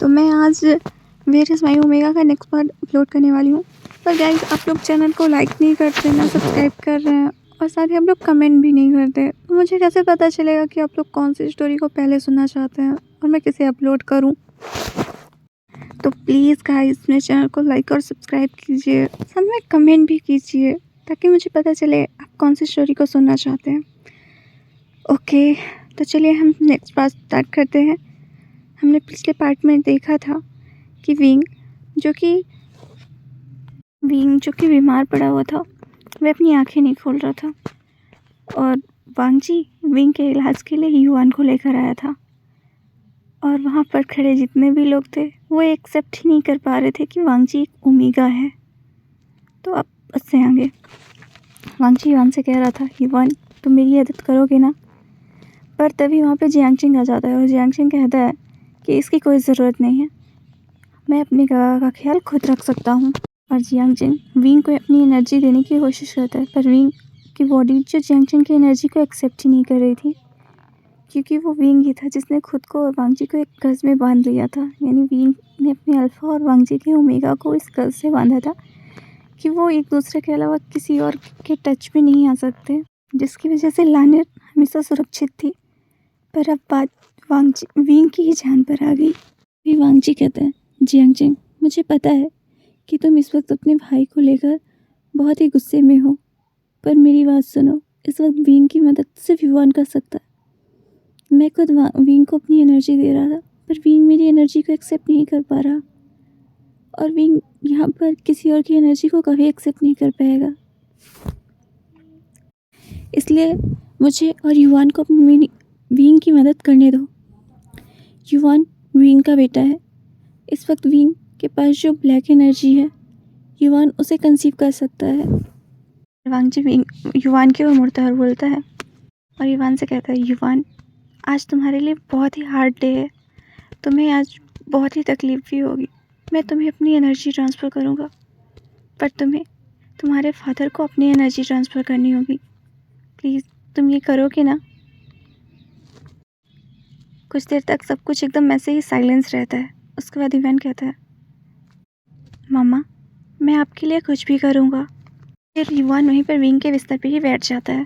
तो मैं आज वेयर इज़ माय ओमेगा का नेक्स्ट पार्ट अपलोड करने वाली हूँ। पर गाइस आप लोग चैनल को लाइक नहीं करते ना सब्सक्राइब कर रहे हैं और साथ ही आप लोग कमेंट भी नहीं करते, तो मुझे कैसे पता चलेगा कि आप लोग कौन सी स्टोरी को पहले सुनना चाहते हैं और मैं किसे अपलोड करूँ। तो प्लीज़ गाइस मेरे चैनल को लाइक और सब्सक्राइब कीजिए, साथ में कमेंट भी कीजिए ताकि मुझे पता चले आप कौन सी स्टोरी को सुनना चाहते हैं। ओके, तो चलिए हम नेक्स्ट पार्ट स्टार्ट करते हैं। हमने पिछले पार्ट में देखा था कि विंग जो कि बीमार पड़ा हुआ था, वह अपनी आंखें नहीं खोल रहा था और वांग जी विंग के इलाज के लिए युआन को लेकर आया था। और वहाँ पर खड़े जितने भी लोग थे वो एक्सेप्ट ही नहीं कर पा रहे थे कि वांग जी एक ओमेगा है। तो अब उससे आगे वांग जी युआन से कह रहा था, युआन तुम मेरी मदद करोगे ना। पर तभी वहाँ पे जियांगचिंग आ जाता है और जियांगचिंग कहता है कि इसकी कोई ज़रूरत नहीं है, मैं अपनी काका का ख्याल खुद रख सकता हूँ। और जियांगचिंग विंग को अपनी एनर्जी देने की कोशिश करता है, पर विंग की बॉडी जो जियांगचिंग की एनर्जी को एक्सेप्ट ही नहीं कर रही थी, क्योंकि वो विंग ही था जिसने खुद को और वांग जी को एक कर्ज में बांध लिया था। यानी विंग ने अपने अल्फा और वांग जी के ओमेगा को इस कर्ज से बांधा था कि वो एक दूसरे के अलावा किसी और के टच में नहीं आ सकते, जिसकी वजह से लानेर हमेशा सुरक्षित थी। पर अब बात विंग की ही जान पर आ गई। फिर वांग जी कहते हैं, जियांगचिंग मुझे पता है कि तुम इस वक्त अपने भाई को लेकर बहुत ही गुस्से में हो, पर मेरी बात सुनो, इस वक्त विंग की मदद सिर्फ युआन कर सकता है। मैं खुद विंग को अपनी एनर्जी दे रहा था, पर विंग मेरी एनर्जी को एक्सेप्ट नहीं कर पा रहा और विंग यहाँ पर किसी और की एनर्जी को कभी एक्सेप्ट नहीं कर पाएगा। इसलिए मुझे और युआन को अपनी विंग की मदद करने दो। युआन विंग का बेटा है, इस वक्त विंग के पास जो ब्लैक एनर्जी है युआन उसे कंसीव कर सकता है। वांग जी युआन की ओर मुड़ता है और बोलता है और युआन से कहता है, युआन आज तुम्हारे लिए बहुत ही हार्ड डे है, तुम्हें आज बहुत ही तकलीफ भी होगी। मैं तुम्हें अपनी एनर्जी ट्रांसफ़र करूँगा, पर तुम्हें तुम्हारे फादर को अपनी एनर्जी ट्रांसफ़र करनी होगी। प्लीज़ तुम ये करोगे ना। कुछ देर तक सब कुछ एकदम ऐसे ही साइलेंस रहता है। उसके बाद युआन कहता है, मामा मैं आपके लिए कुछ भी करूँगा। फिर युआन वहीं पर विंग के बिस्तर पर ही बैठ जाता है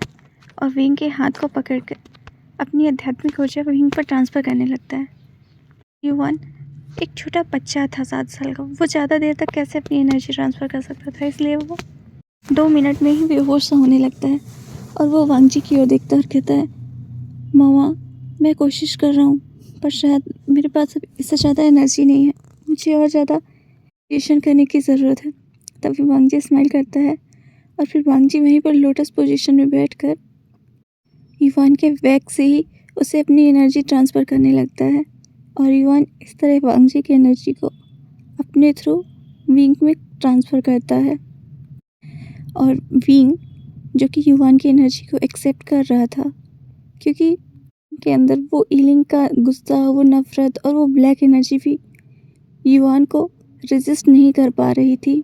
और विंग के हाथ को पकड़कर अपनी आध्यात्मिक ऊर्जा विंग पर ट्रांसफ़र करने लगता है। युआन एक छोटा बच्चा था 7 साल का, वो ज़्यादा देर तक कैसे अपनी एनर्जी ट्रांसफ़र कर सकता था, इसलिए वो 2 मिनट में ही बेहोश सा होने लगता है और वो वांग जी की ओर देखता और कहता है, मामा मैं कोशिश कर रहा हूँ, पर शायद मेरे पास अब इससे ज़्यादा एनर्जी नहीं है, मुझे और ज़्यादा मेडिटेशन करने की ज़रूरत है। तभी वांग जी स्माइल करता है और फिर वांग जी वहीं पर लोटस पोजीशन में बैठकर युआन के बैक से ही उसे अपनी एनर्जी ट्रांसफ़र करने लगता है और युआन इस तरह वांग जी की एनर्जी को अपने थ्रू विंग में ट्रांसफ़र करता है। और विंग जो कि युआन की एनर्जी को एक्सेप्ट कर रहा था, क्योंकि के अंदर वो ईलिंग का गुस्सा, वो नफ़रत और वो ब्लैक एनर्जी भी युआन को रेजिस्ट नहीं कर पा रही थी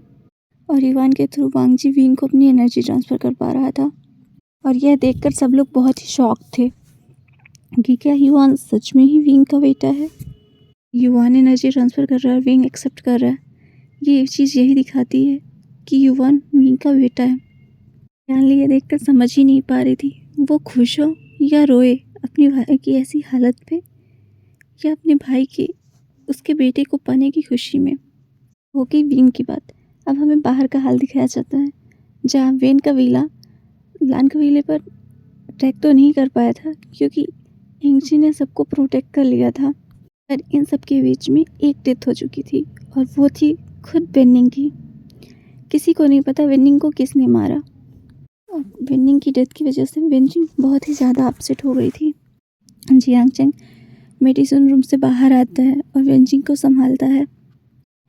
और युआन के थ्रू वांग जी विंग को अपनी एनर्जी ट्रांसफ़र कर पा रहा था। और यह देखकर सब लोग बहुत ही शॉक थे कि क्या युआन सच में ही विंग का बेटा है। युआन एनर्जी ट्रांसफ़र कर रहा है, विंग एक्सेप्ट कर रहा है। ये चीज़ यही दिखाती है कि युआन विंग का बेटा है। जानली ये देखकर समझ ही नहीं पा रही थी वो खुश हो या रोए अपने भाई की ऐसी हालत पे, या अपने भाई के उसके बेटे को पाने की खुशी में। हो गई विंग की बात। अब हमें बाहर का हाल दिखाया जाता है, जहाँ वेन कबीला लान कबीले पर अटैक तो नहीं कर पाया था क्योंकि एंगजी ने सबको प्रोटेक्ट कर लिया था, पर इन सब के बीच में एक डेथ हो चुकी थी और वो थी खुद वेनिंग की। किसी को नहीं पता वेनिंग को किसने मारा। वेनिंग की डेथ की वजह से वेनिंग बहुत ही ज़्यादा अपसेट हो गई थी। जियांगचेंग मेडिसिन रूम से बाहर आता है और वेनिंग को संभालता है।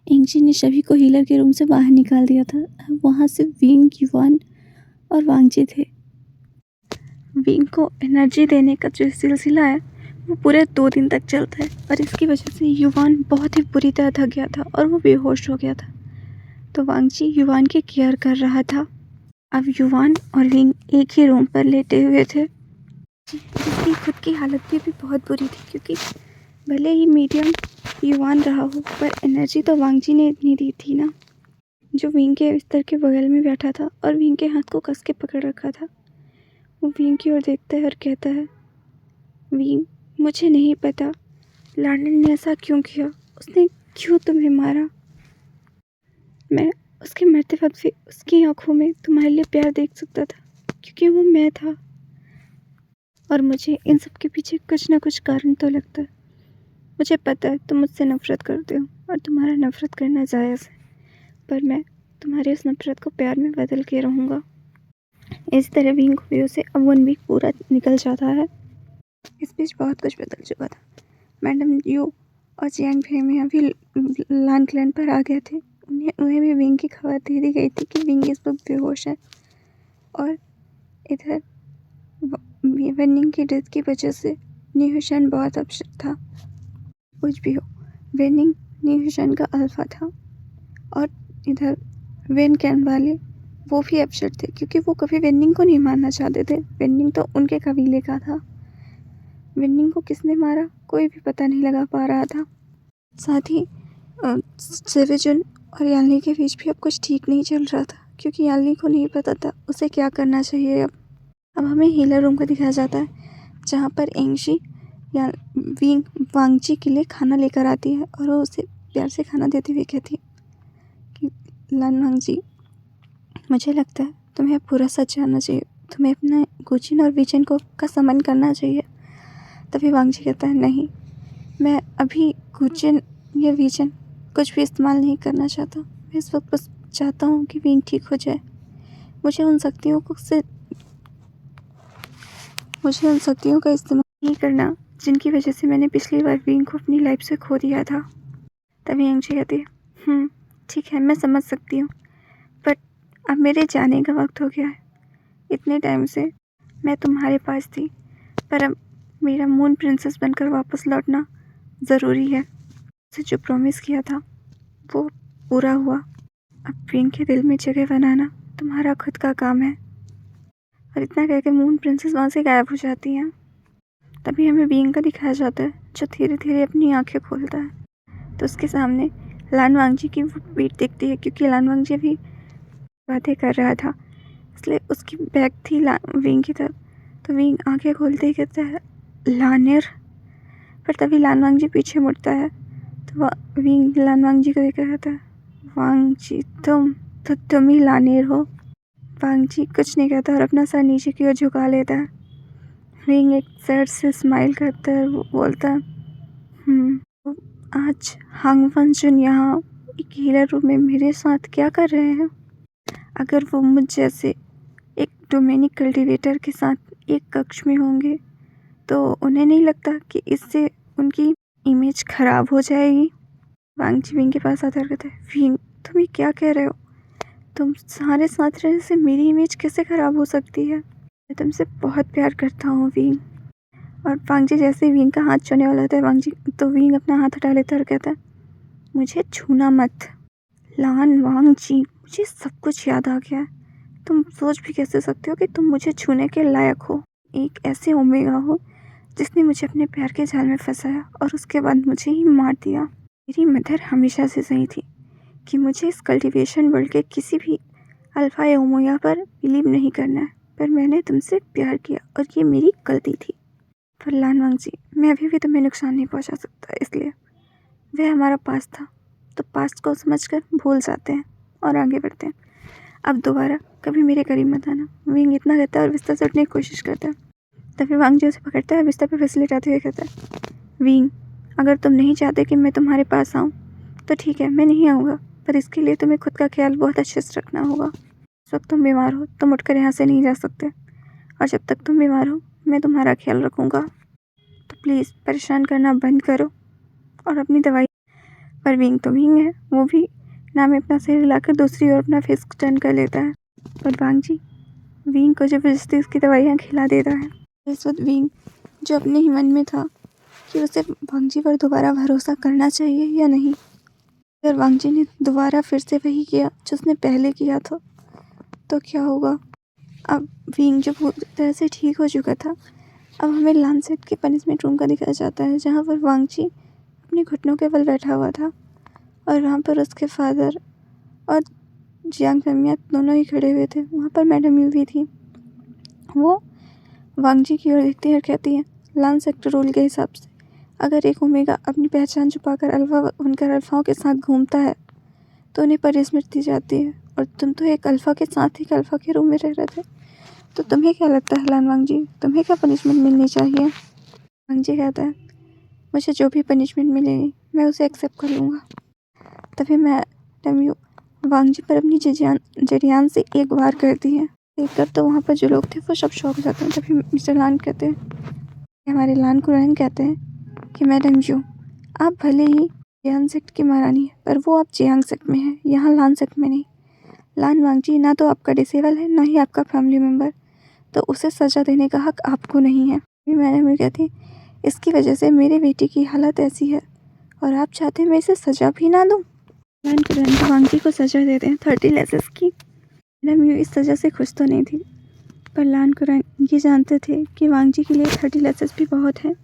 एंगजी ने सभी को हीलर के रूम से बाहर निकाल दिया था। वहाँ से विंग, युआन और वांग जी थे। विंग को एनर्जी देने का जो सिलसिला है वो पूरे 2 दिन तक चलता है और इसकी वजह से युआन बहुत ही बुरी तरह थक गया था और वो बेहोश हो गया था। तो वांग जी युआन की केयर कर रहा था। अब युआन और विंग एक ही रूम पर लेटे हुए थे, जिसकी खुद की हालत भी बहुत बुरी थी, क्योंकि भले ही मीडियम युवान रहा हो, पर एनर्जी तो वांगजी ने इतनी दी थी ना, जो विंग के बिस्तर के बगल में बैठा था और विंग के हाथ को कस के पकड़ रखा था। वो विंग की ओर देखता है और कहता है, विंग, मुझे नहीं पता लॉर्डन ने ऐसा क्यों किया, उसने क्यों तुम्हें मारा। मैं उसके मरते वक्त भी उसकी आंखों में तुम्हारे लिए प्यार देख सकता था, क्योंकि वो मैं था। और मुझे इन सब के पीछे कुछ ना कुछ कारण तो लगता है। मुझे पता है तुम मुझसे नफरत करते हो और तुम्हारा नफरत करना जायज़ है, पर मैं तुम्हारी उस नफरत को प्यार में बदल के रहूँगा। इस तरह विंग खुदियों से अब 1 वीक पूरा निकल जाता है। इस बीच बहुत कुछ बदल चुका था। मैडम यू और जियांग भी अभी लान क्लैन पर आ गए थे। उन्हें भी विंग की खबर दे दी गई थी कि विंग इस वक्त बेहोश है, और इधर वेनिंग की डेथ की वजह से न्यूशन बहुत अपसेट था। कुछ भी हो, वेनिंग न्यूशन का अल्फा था, और इधर वेन कैन वाले वो भी अपसेट थे, क्योंकि वो कभी वेनिंग को नहीं मारना चाहते थे। वेनिंग तो उनके कबीले का था। वेनिंग को किसने मारा कोई भी पता नहीं लगा पा रहा था। साथ ही सेवेजुन और यानली के बीच भी अब कुछ ठीक नहीं चल रहा था, क्योंकि यानली को नहीं पता था उसे क्या करना चाहिए। अब हमें हीलर रूम को दिखाया जाता है, जहाँ पर एंगशी या विंग वांगजी के लिए खाना लेकर आती है, और वो उसे प्यार से खाना देते हुए कहती है कि लान वांगजी, मुझे लगता है तुम्हें पूरा सच जानना चाहिए, तुम्हें अपना गुचिन और विचन को का सम्मान करना चाहिए। तभी वांगजी कहता है, नहीं, मैं अभी गुचिन या विचन कुछ भी इस्तेमाल नहीं करना चाहता। मैं इस वक्त बस चाहता हूँ कि विंग ठीक हो जाए। मुझे उन शक्तियों का इस्तेमाल नहीं करना जिनकी वजह से मैंने पिछली बार विंग को अपनी लाइफ से खो दिया था। तभी एंगशी कहती है, ठीक है, मैं समझ सकती हूँ, बट अब मेरे जाने का वक्त हो गया है। इतने टाइम से मैं तुम्हारे पास थी, पर अब मेरा मून प्रिंसेस बनकर वापस लौटना ज़रूरी है। उसे जो प्रॉमिस किया था वो पूरा हुआ। अब विंग के दिल में जगह बनाना तुम्हारा खुद का काम है। और इतना कहकर मून प्रिंसेस वहाँ से गायब हो जाती हैं। तभी हमें विंग का दिखाया जाता है, जो धीरे धीरे अपनी आंखें खोलता है। तो उसके सामने लान वांगजी की वो पीठ दिखती है, क्योंकि लान वांगजी भी बातें कर रहा था, इसलिए उसकी बैक थी विंग की तरफ। तो विंग आंखें खोलते ही कहता है, लानिर। पर तभी लान वांगजी पीछे मुड़ता है, तो विंग लान वांगजी को देखकर कहता है, वांगजी तुम ही लानिर हो। वांगजी कुछ नहीं कहता और अपना सर नीचे की ओर झुका लेता है। विंग एक सर से स्माइल करता है, वो बोलता है, आज हांग वंचुन यहाँ एक हीलर रूम में मेरे साथ क्या कर रहे हैं। अगर वो मुझ जैसे एक डोमेनिक कल्टीवेटर के साथ एक कक्ष में होंगे, तो उन्हें नहीं लगता कि इससे उनकी इमेज खराब हो जाएगी। वांगजी विंग के पास आकर कहता है, विंग, तुम ये क्या कह रहे हो? तुम सारे साथ रहने से मेरी इमेज कैसे खराब हो सकती है? मैं तुमसे बहुत प्यार करता हूँ विंग। और वांगजी जैसे विंग का हाथ छूने वाला था, विंग अपना हाथ हटा लेता है और कहता है, मुझे छूना मत। लान वांगजी, मुझे सब कुछ याद आ गया है। तुम सोच भी कैसे सकते हो कि तुम मुझे छूने के लायक हो? एक ऐसे ओमेगा हो जिसने मुझे अपने प्यार के जाल में फंसाया और उसके बाद मुझे ही मार दिया। मेरी मदर हमेशा से सही थी कि मुझे इस कल्टीवेशन वर्ल्ड के किसी भी अल्फा या ओमेगा पर बिलीव नहीं करना है, पर मैंने तुमसे प्यार किया और ये मेरी गलती थी। पर लान वांगजी, मैं अभी भी तुम्हें नुकसान नहीं पहुंचा सकता, इसलिए वह हमारा पास्ट था, तो पास्ट को समझकर भूल जाते हैं और आगे बढ़ते हैं। अब दोबारा कभी मेरे करीब मत आना। विंग इतना कहता है और बिस्तर से उठने की कोशिश करता है। तभी वांगजी उसे पकड़ता है, बिस्तर पर फिसलिटाते हुए कहता है, विंग, अगर तुम नहीं चाहते कि मैं तुम्हारे पास आऊँ तो ठीक है, मैं नहीं आऊँगा, पर इसके लिए तुम्हें खुद का ख्याल बहुत अच्छे से रखना होगा। इस वक्त तुम बीमार हो, तुम उठकर यहाँ से नहीं जा सकते, और जब तक तुम बीमार हो मैं तुम्हारा ख्याल रखूँगा। तो प्लीज़ परेशान करना बंद करो और अपनी दवाई। पर विंग तो विंग है, वो भी ना में अपना सिर हिलाकर दूसरी ओर अपना फेस टर्न कर लेता है। पर वांगजी विंग को जबरदस्ती उसकी दवाइयाँ खिला देता है। इस वक्त विंग, जो अपने ही मन में था कि उसे वांगजी पर दोबारा भरोसा करना चाहिए या नहीं, अगर वांगजी ने दोबारा फिर से वही किया जो उसने पहले किया था, तो क्या होगा? अब विंग जो पूरी तरह से ठीक हो चुका था, अब हमें लानसेट के पनिशमेंट रूम का दिखाया जाता है, जहाँ पर वांगजी अपने घुटनों के बल बैठा हुआ था और वहाँ पर उसके फादर और जियांग फैमिया दोनों ही खड़े हुए थे। वहाँ पर मैडम यू भी थी। वो वांग जी की ओर देखती है और कहती है, लान सेक्टर रूल के हिसाब से अगर एक ओमेगा अपनी पहचान छुपाकर अल्फा बनकर अल्फाओं के साथ घूमता है तो उन्हें पनिशमेंट दी जाती है। और तुम तो एक अल्फा के साथ एक अल्फा के रूम में रह रहे थे, तो तुम्हें क्या लगता है लान वांग जी, तुम्हें क्या पनिशमेंट मिलनी चाहिए? वांग जी कहता है, मुझे जो भी पनिशमेंट मिलेगी मैं उसे एक्सेप्ट कर लूँगा। तभी मैडम यू वांग जी पर अपनी जरियान से एक बार करती है। देखकर तो वहाँ पर जो लोग थे वो सब शॉक हो जाते हैं। तभी मिस्टर लान कहते हैं, हमारे लान कुरैन कहते हैं कि मैडम यू, आप भले ही जियांग सेक्ट की महारानी है पर वो आप जियांग सेक्ट में हैं, यहाँ लान सेक्ट में नहीं। लान वांग जी ना तो आपका डिसेबल है ना ही आपका फैमिली मेम्बर, तो उसे सज़ा देने का हक आपको नहीं है। मैडम यू कहती, इसकी वजह से मेरे बेटे की हालत ऐसी है और आप चाहते हैं मैं इसे सज़ा भी ना दूँ। लान कुरैन वांग जी को सज़ा देते हैं 30 लेसेस की। मैडम यू इस सज़ा से खुश तो नहीं थी, पर लान कुरैन ये जानते थे कि वांग जी के लिए 30 लेसेस भी बहुत हैं,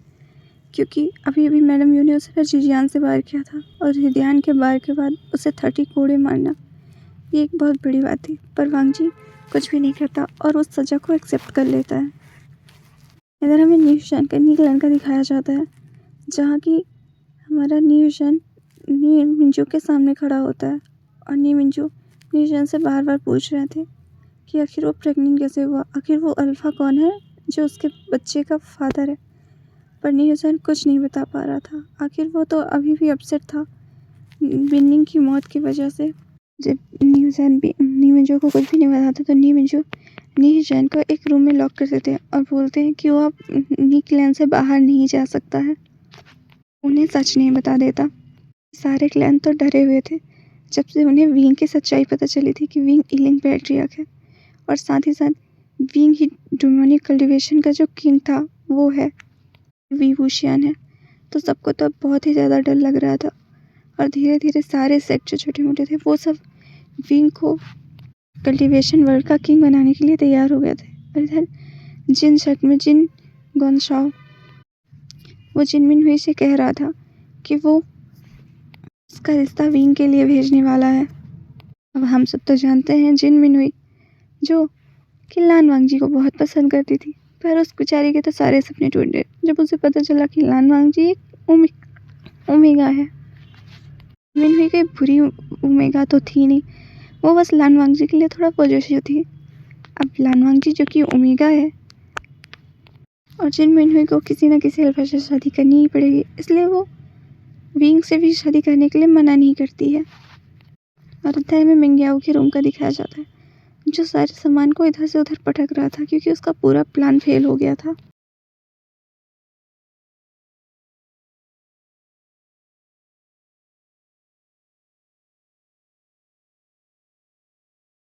क्योंकि अभी अभी मैडम यू ने उसे फिर जिजियान से बार किया था और जिजियान के बार के बाद उसे 30 कोड़े मारना ये एक बहुत बड़ी बात थी। पर वांग जी कुछ भी नहीं करता और उस सज़ा को एक्सेप्ट कर लेता है। इधर हमें न्यूशन का नीलैंड का दिखाया जाता है, जहाँ की हमारा न्यूशन नी मिंजू के सामने खड़ा होता है और नी मिंजू न्यूशन से बार बार पूछ रहे थे कि आखिर वो प्रेग्नेंट कैसे हुआ, आखिर वो अल्फ़ा कौन है जो उसके बच्चे का फादर है। पर न्यूशन कुछ नहीं बता पा रहा था, आखिर वो तो अभी भी अपसेट था बिन्निंग की मौत की वजह से। जब नी मिंजू को कुछ भी नहीं बताता तो नी मिंजू नी जैन को एक रूम में लॉक कर देते हैं और बोलते हैं कि वो अब नी क्लैन से बाहर नहीं जा सकता है, उन्हें सच नहीं बता देता। सारे क्लैन तो डरे हुए थे जब से उन्हें विंग की सच्चाई पता चली थी कि विंग इलिंग पैट्रियार्क है और साथ ही साथ विंग ही डेमोनिक कल्टिवेशन का जो किंग था वो है वी वुशियान है। तो सबको तो बहुत ही ज़्यादा डर लग रहा था और धीरे धीरे सारे सेक्ट जो छोटे मोटे थे वो सब विंग को कल्टीवेशन वर्ल्ड का किंग बनाने के लिए तैयार हो गए थे। और इधर जिन शक में जिन गोनशाओ वो जिन मिनहुई से कह रहा था कि वो उसका रिश्ता विंग के लिए भेजने वाला है। अब हम सब तो जानते हैं जिन मिनहुई जो कि लान वांग जी को बहुत पसंद करती थी, पर उस बेचारी के तो सारे सपने टूट गए जब उसे पता चला कि लान वांग जी एक ओमेगा है। मिनहुई कोई बुरी ओमेगा तो थी नहीं, वो बस लान वांग जी के लिए थोड़ा पॉजिटिव थी। अब लान वांग जी जो कि ओमेगा है और जिन मिनहुई को किसी न किसी अल्फा से शादी करनी ही पड़ेगी, इसलिए वो विंग से भी शादी करने के लिए मना नहीं करती है। और अध्याय में मिंगयाओ के रूम का दिखाया जाता है, जो सारे सामान को इधर से उधर पटक रहा था क्योंकि उसका पूरा प्लान फेल हो गया था।